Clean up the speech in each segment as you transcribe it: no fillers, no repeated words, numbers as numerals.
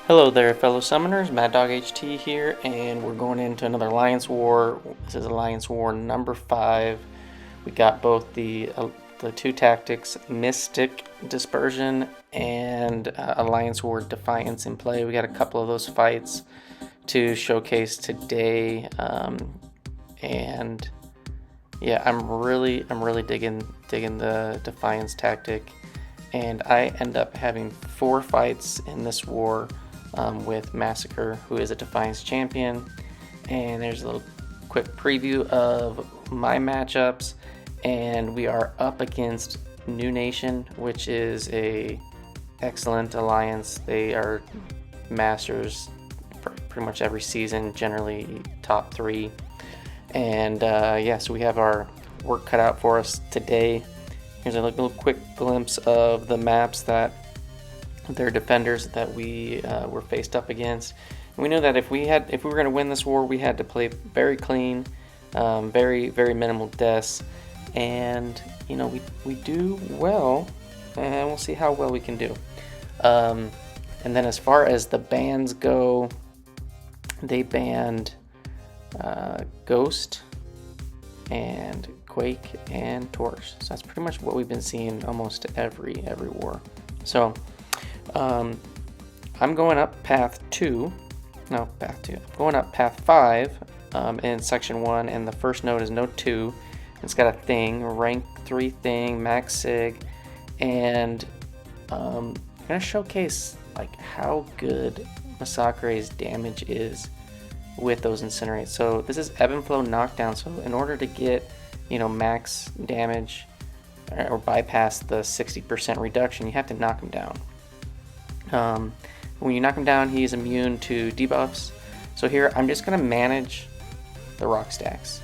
Hello there, fellow summoners. Mad Dog HT here, and we're going into another Alliance War. This is Alliance War number 5. We got both the two tactics, Miss-Tic, Dispersion, and Alliance War Defiance in play. We got a couple of those fights to showcase today, and yeah, I'm really digging the Defiance tactic, and I end up having 4 fights in this war. With Masacre, who is a Defiance champion, and there's a little quick preview of my matchups, and we are up against NewN, which is a excellent alliance. They are masters pretty much every season, generally top 3, and yeah, so we have our work cut out for us today. Here's a little quick glimpse of the maps that their defenders that we were faced up against. And we knew that if we were going to win this war, we had to play very clean, very minimal deaths, and you know we do well, and we'll see how well we can do. And then as far as the bans go, they banned Ghost and Quake and Torch. So that's pretty much what we've been seeing almost every war. So I'm going up path 2. I'm going up path 5 in section 1, and the first node is node 2. It's got a thing, rank 3 thing, max sig, and I'm gonna showcase like how good Masacre's damage is with those incinerates. So this is ebb and flow knockdown. So in order to get max damage or bypass the 60% reduction, you have to knock him down. When you knock him down, he's immune to debuffs. So here, I'm just going to manage the rock stacks.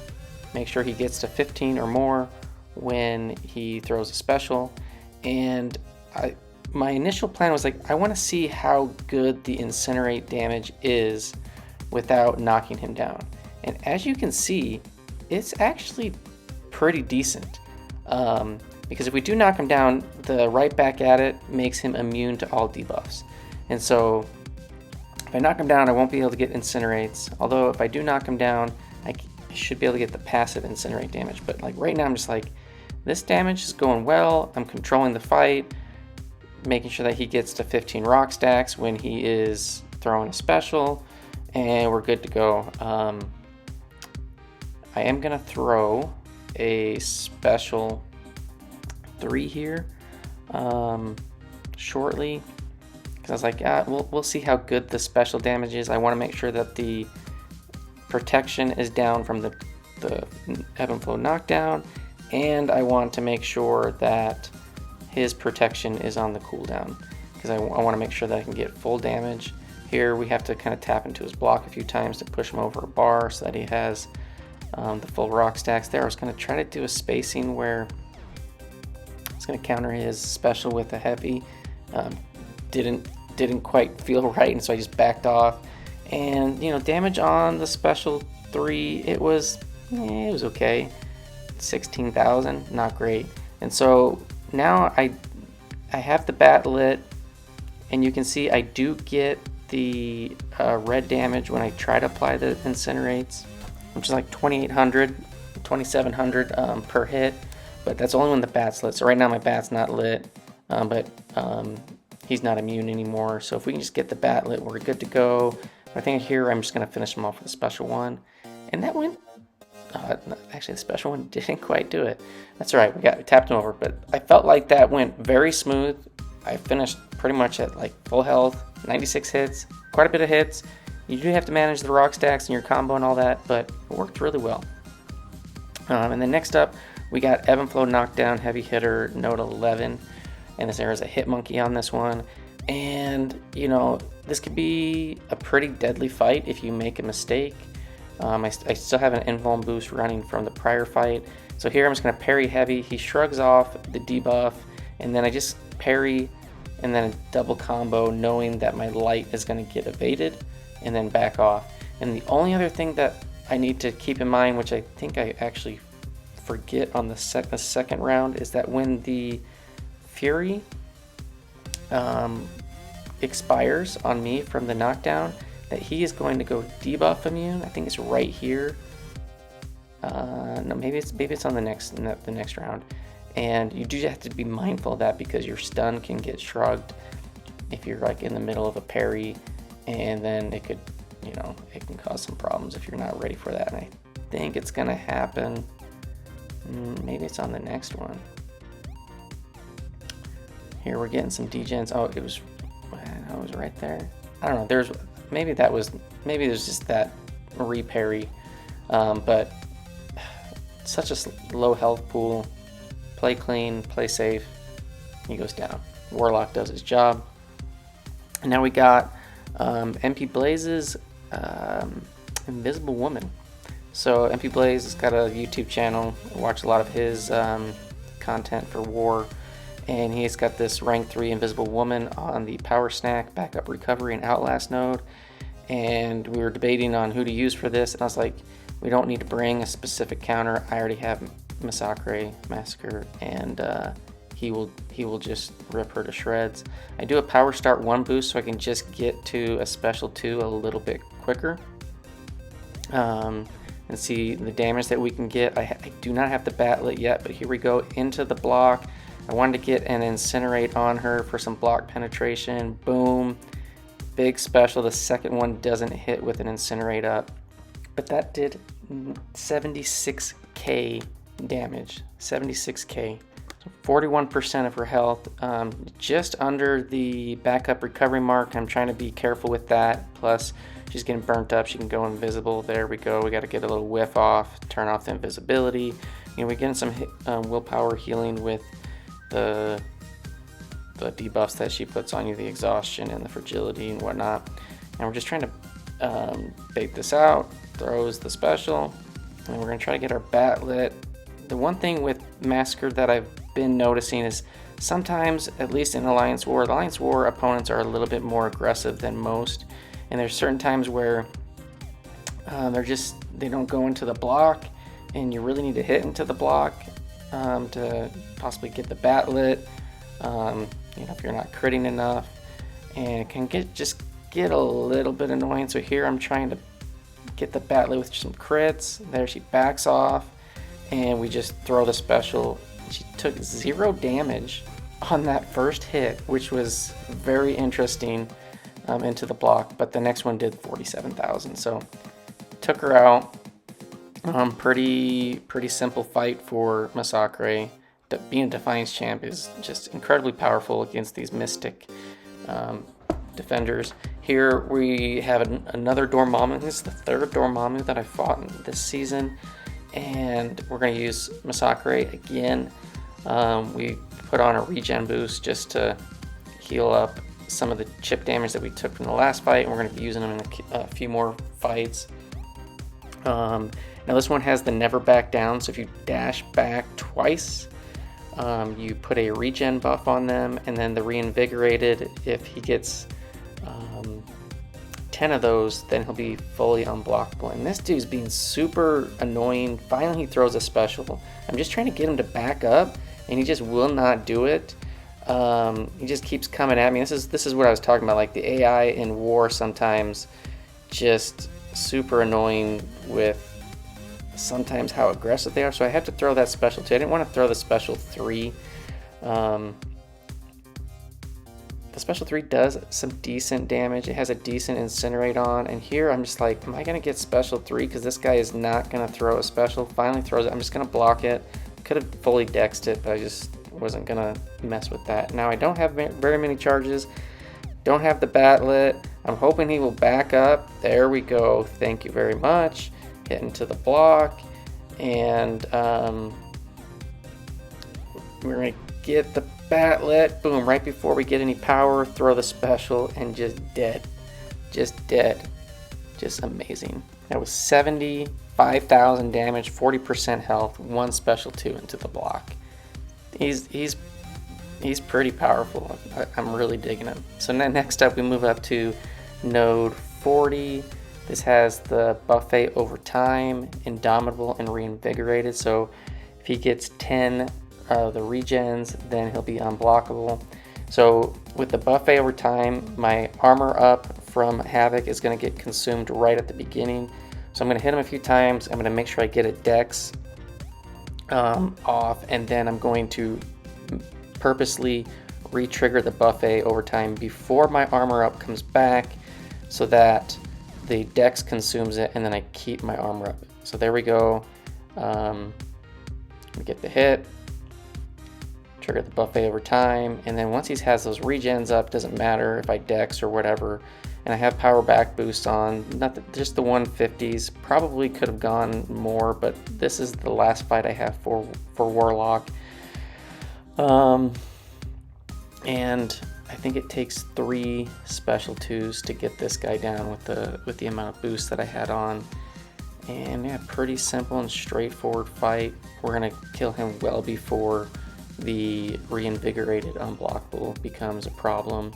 Make sure he gets to 15 or more when he throws a special. And my initial plan was like, I want to see how good the incinerate damage is without knocking him down. And as you can see, it's actually pretty decent. Because if we do knock him down, the right back at it makes him immune to all debuffs. And so if I knock him down, I won't be able to get incinerates. Although if I do knock him down, I should be able to get the passive incinerate damage. But like right now, I'm just like, this damage is going well. I'm controlling the fight, making sure that he gets to 15 rock stacks when he is throwing a special, and we're good to go. I am gonna throw a special 3 here shortly, because I was like, yeah, we'll see how good the special damage is. I want to make sure that the protection is down from the ebb and flow knockdown, and I want to make sure that his protection is on the cooldown, because I want to make sure that I can get full damage. Here we have to kind of tap into his block a few times to push him over a bar so that he has the full rock stacks there. I was going to try to do a spacing where going to counter his special with a heavy. Didn't quite feel right, and so I just backed off. And damage on the special 3, it was okay. 16,000, not great. And so now I have the bat lit, and you can see I do get the red damage when I try to apply the incinerates, which is like 2,800, 2,700 per hit. But that's only when the bat's lit. So right now my bat's not lit, but he's not immune anymore. So if we can just get the bat lit, we're good to go. I think here I'm just going to finish him off with a special 1. And that went, actually the special 1 didn't quite do it. That's all right, we tapped him over. But I felt like that went very smooth. I finished pretty much at like full health, 96 hits, quite a bit of hits. You do have to manage the rock stacks and your combo and all that, but it worked really well. And then next up, we got ebb and flow knockdown, heavy hitter, node 11, and there is a hit monkey on this one. And this could be a pretty deadly fight if you make a mistake. I still have an invuln boost running from the prior fight, so here I'm just going to parry heavy. He shrugs off the debuff, and then I just parry and then a double combo, knowing that my light is going to get evaded, and then back off. And the only other thing that I need to keep in mind, which I think I actually forget on the second round, is that when the Fury expires on me from the knockdown, that he is going to go debuff immune. I think it's right here. No, maybe it's on the next round. And you do have to be mindful of that because your stun can get shrugged if you're like in the middle of a parry, and then it could, you know, it can cause some problems if you're not ready for that. And I think it's gonna happen. Maybe it's on the next one. Here we're getting some degens. Oh, it was right there. I don't know. Maybe there's just that re-parry, but such a low health pool. Play clean, play safe. He goes down. Warlock does his job. And now we got MP Blaze's Invisible Woman. So MP Blaze has got a YouTube channel. I watch a lot of his content for War. And he's got this rank 3 Invisible Woman on the Power Snack, Backup Recovery, and Outlast node. And we were debating on who to use for this. And I was like, we don't need to bring a specific counter. I already have Masacre, and he will just rip her to shreds. I do a Power Start 1 boost so I can just get to a Special 2 a little bit quicker. And see the damage that we can get. I do not have the Batlet yet, but here we go into the block. I wanted to get an Incinerate on her for some block penetration. Boom. Big special. The second one doesn't hit with an Incinerate up, but that did 76k damage. 76k. 41% of her health. Just under the backup recovery mark. I'm trying to be careful with that. Plus, she's getting burnt up. She can go invisible. There we go. We got to get a little whiff off. Turn off the invisibility. You know, we're getting some willpower healing with the debuffs that she puts on you, the exhaustion and the fragility and whatnot. And we're just trying to bait this out. Throws the special, and we're gonna try to get our Batlet. The one thing with Masacre that I've been noticing is sometimes, at least in Alliance War, the Alliance War opponents are a little bit more aggressive than most, and there's certain times where they don't go into the block, and you really need to hit into the block to possibly get the Batlet. You know, if you're not critting enough, and it can get a little bit annoying. So here I'm trying to get the Batlet with some crits. There she backs off, and we just throw the special. She took 0 damage on that first hit, which was very interesting into the block, but the next one did 47,000, so took her out. Pretty simple fight for Masacre. Being a Defiance champ is just incredibly powerful against these Miss-Tic defenders. Here we have another Dormammu. This is the third Dormammu that I fought in this season, and we're going to use Masacre again. We put on a regen boost just to heal up some of the chip damage that we took from the last fight, and we're going to be using them in a few more fights. Now this one has the never back down, so if you dash back twice, you put a regen buff on them, and then the Reinvigorated, if he gets 10 of those, then he'll be fully unblockable. And this dude's being super annoying. Finally he throws a special. I'm just trying to get him to back up, and he just will not do it. He just keeps coming at me. This is what I was talking about, like the AI in War sometimes just super annoying with sometimes how aggressive they are, so I have to throw that special 2. I didn't want to throw the special 3. The special 3 does some decent damage. It has a decent Incinerate on, and here I'm just like, am I going to get special 3? Because this guy is not going to throw a special. Finally throws it. I'm just going to block it. Could have fully dexed it, but I just wasn't going to mess with that. Now I don't have very many charges. Don't have the Batlet. I'm hoping he will back up. There we go. Thank you very much. Hit into the block, and we're going to get the Batlet. Boom, right before we get any power, throw the special, and just dead. Just dead. Just amazing. That was 75,000 damage, 40% health, 1 special 2 into the block. He's pretty powerful. I'm really digging him. So next up we move up to node 40. This has the buffet over time, Indomitable, and Reinvigorated. So if he gets 10 of the regens, then he'll be unblockable. So with the buffet over time, my armor up from Havok is going to get consumed right at the beginning. So I'm going to hit him a few times. I'm going to make sure I get a dex off, and then I'm going to purposely re-trigger the buffet over time before my armor up comes back, so that the dex consumes it and then I keep my armor up. So there we go. We get the hit, trigger the buffet over time, and then once he has those regens up, doesn't matter if I dex or whatever, and I have power back boost on, just the 150s. Probably could have gone more, but this is the last fight I have for Warlock. And I think it takes 3 special 2s to get this guy down with the amount of boost that I had on. And yeah, pretty simple and straightforward fight. We're gonna kill him well before the Reinvigorated Unblockable becomes a problem.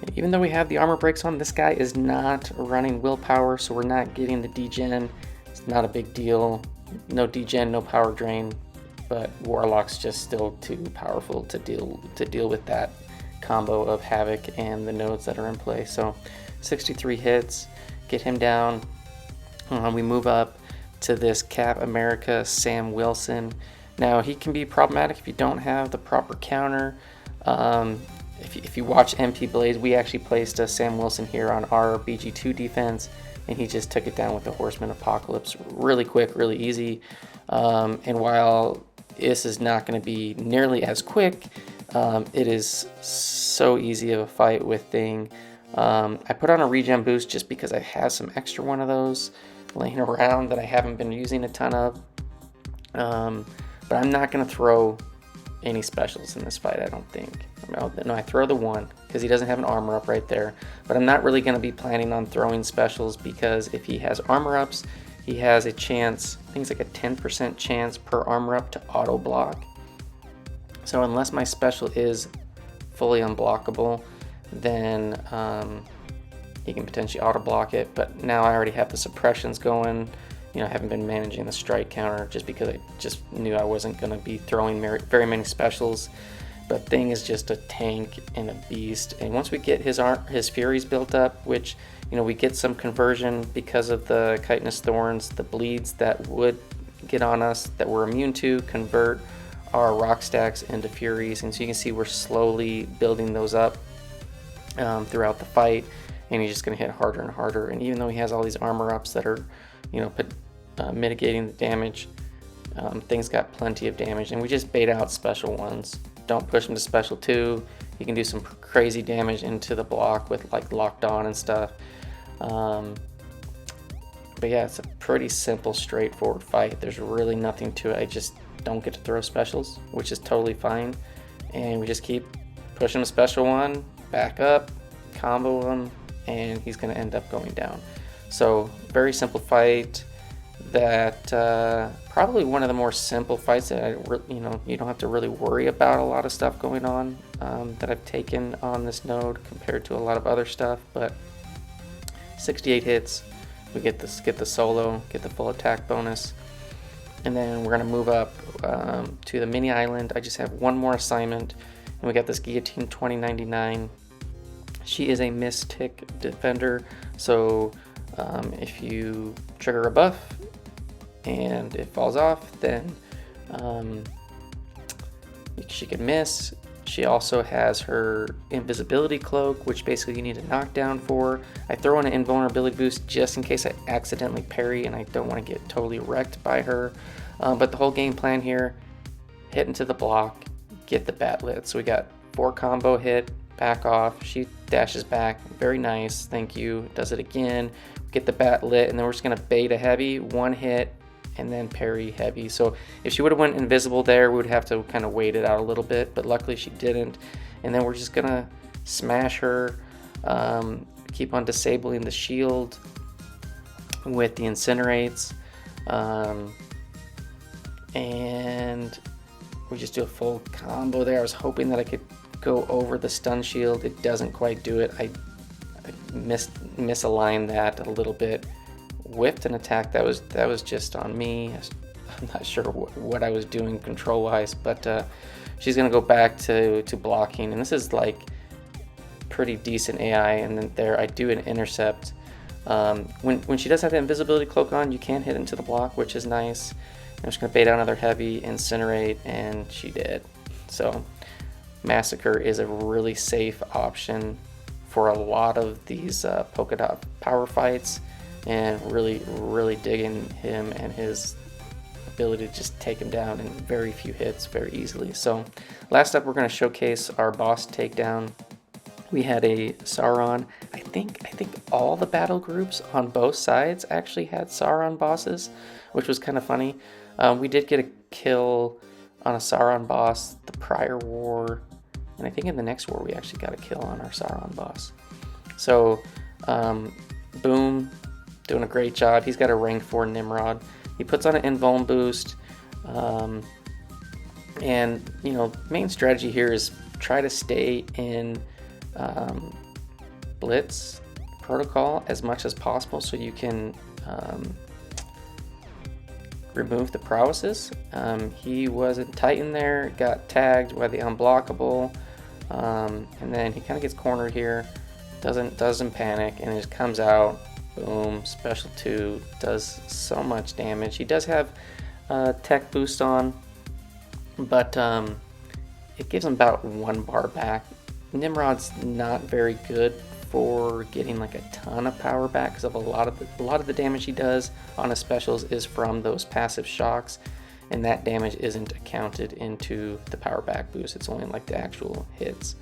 And even though we have the armor breaks on, this guy is not running willpower, so we're not getting the degen. It's not a big deal. No degen, no power drain, but Warlock's just still too powerful to deal with that combo of Havok and the nodes that are in play. So 63 hits, get him down. We move up to this Cap America Sam Wilson. Now he can be problematic if you don't have the proper counter. If you watch MP Blaze, we actually placed a Sam Wilson here on our BG2 defense, and he just took it down with the Horseman Apocalypse really quick, really easy. And while this is not going to be nearly as quick, it is so easy of a fight with Thing. I put on a regen boost just because I have some extra one of those laying around that I haven't been using a ton of. But I'm not going to throw any specials in this fight, I don't think. No, I throw the one because he doesn't have an armor up right there. But I'm not really going to be planning on throwing specials, because if he has armor ups, he has a chance, I think it's like a 10% chance per armor up to auto block. So unless my special is fully unblockable, then he can potentially auto block it. But now I already have the suppressions going. You know, I haven't been managing the strike counter just because I just knew I wasn't going to be throwing very many specials. But Thing is just a tank and a beast. And once we get his Furies built up, which, you know, we get some conversion because of the Chitinous Thorns, the bleeds that would get on us that we're immune to convert our rock stacks into Furies. And so you can see we're slowly building those up throughout the fight. And he's just going to hit harder and harder. And even though he has all these armor ups that are, you know, mitigating the damage, Thing's got plenty of damage. And we just bait out special ones. Don't push him to special 2. He can do some crazy damage into the block with like locked on and stuff. But yeah, it's a pretty simple, straightforward fight. There's really nothing to it. I just don't get to throw specials, which is totally fine. And we just keep pushing a special one, back up, combo him, and he's going to end up going down. So very simple fight. That probably one of the more simple fights that you don't have to really worry about a lot of stuff going on that I've taken on this node compared to a lot of other stuff. But 68 hits, we get the solo, get the full attack bonus, and then we're gonna move up to the mini island. I just have one more assignment, and we got this Guillotine 2099. She is a Miss-Tic defender, so if you trigger a buff and it falls off, then she can miss. She also has her invisibility cloak, which basically you need a knockdown for. I throw in an invulnerability boost just in case I accidentally parry and I don't want to get totally wrecked by her. But the whole game plan here, hit into the block, get the bat lit. So we got 4 combo hit, back off, she dashes back, very nice, thank you, does it again, get the bat lit, and then we're just gonna bait a heavy, 1 hit, and then parry heavy. So if she would have went invisible there, we would have to kind of wait it out a little bit, but luckily she didn't. And then we're just gonna smash her, keep on disabling the shield with the incinerates, and we just do a full combo there. I was hoping that I could go over the stun shield. It doesn't quite do it. I misaligned that a little bit. Whiffed an attack that was just on me. I'm not sure what I was doing control wise, but she's gonna go back to blocking, and this is like pretty decent AI. And then there I do an intercept. When she does have the invisibility cloak on, you can hit into the block, which is nice. I'm just gonna bait out another heavy, incinerate, and she did. So Massacre is a really safe option for a lot of these polka dot power fights, and really digging him and his ability to just take him down in very few hits very easily. So last up, we're going to showcase our boss takedown. We had a Sauron. I think all the battle groups on both sides actually had Sauron bosses, which was kind of funny. We did get a kill on a Sauron boss the prior war, and I think in the next war we actually got a kill on our Sauron boss. So Boom, doing a great job. He's got a rank 4 Nimrod. He puts on an invuln boost, and you know, main strategy here is try to stay in blitz protocol as much as possible so you can remove the prowesses. He was a Titan there, got tagged by the Unblockable, and then he kind of gets cornered here, doesn't panic, and it just comes out. Boom, special 2, does so much damage. He does have tech boost on, but it gives him about 1 bar back. Nimrod's not very good for getting like a ton of power back because of a lot of the damage he does on his specials is from those passive shocks, and that damage isn't accounted into the power back boost. It's only like the actual hits,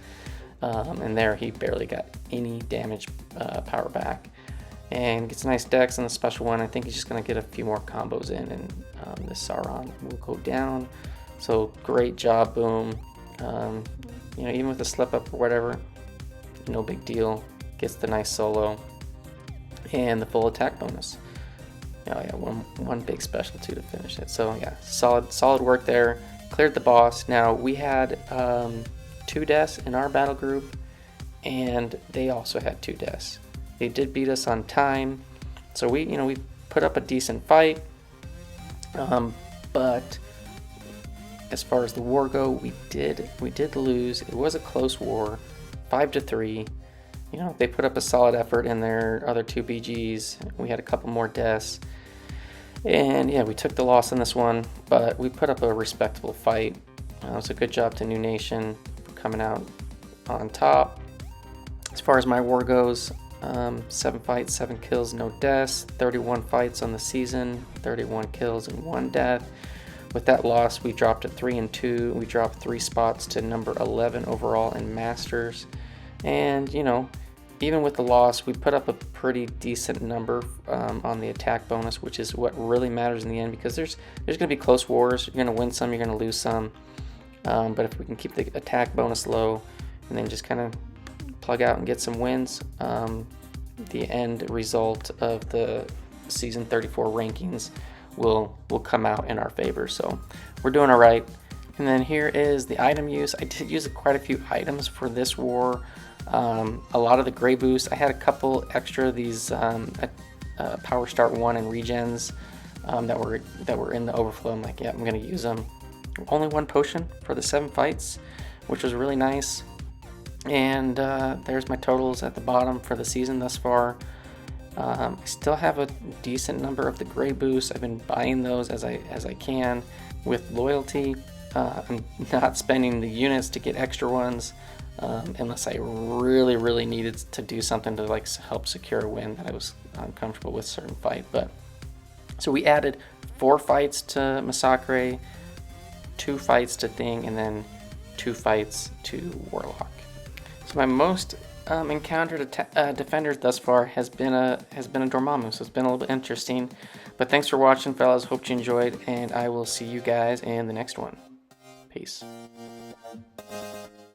and there he barely got any damage power back. And gets a nice dex on the special one. I think he's just going to get a few more combos in, and this Sauron will go down. So great job, Boom. You know, even with a slip up or whatever, no big deal. Gets the nice solo and the full attack bonus. Oh yeah, one big special too to finish it. So yeah, solid work there. Cleared the boss. Now we had 2 deaths in our battle group, and they also had 2 deaths. They did beat us on time, so we put up a decent fight. But as far as the war go, we did lose. It was a close war, 5-3. You know, they put up a solid effort in their other 2 BGs. We had a couple more deaths, and yeah, we took the loss on this one. But we put up a respectable fight. So good job to New Nation for coming out on top. As far as my war goes, 7 fights, 7 kills, no deaths, 31 fights on the season, 31 kills and 1 death. With that loss, we dropped to 3-2. We dropped 3 spots to number 11 overall in Masters. And you know, even with the loss, we put up a pretty decent number on the attack bonus, which is what really matters in the end, because there's going to be close wars. You're going to win some, you're going to lose some. But if we can keep the attack bonus low and then just kind of plug out and get some wins, the end result of the season 34 rankings will come out in our favor. So we're doing all right. And then here is the item use. I did use quite a few items for this war. A lot of the gray boosts. I had a couple extra of these power start 1 and regens that were in the overflow. I'm like, yeah, I'm gonna use them. Only 1 potion for the 7 fights, which was really nice. And there's my totals at the bottom for the season thus far. I still have a decent number of the gray boosts. I've been buying those as I can with loyalty. I'm not spending the units to get extra ones unless I really needed to do something to like help secure a win that I was uncomfortable with a certain fight. But so we added 4 fights to Masacre, 2 fights to Thing, and then 2 fights to Warlock. So my most encountered defenders thus far has been a Dormammu, so it's been a little bit interesting. But thanks for watching, fellas. Hope you enjoyed, and I will see you guys in the next one. Peace.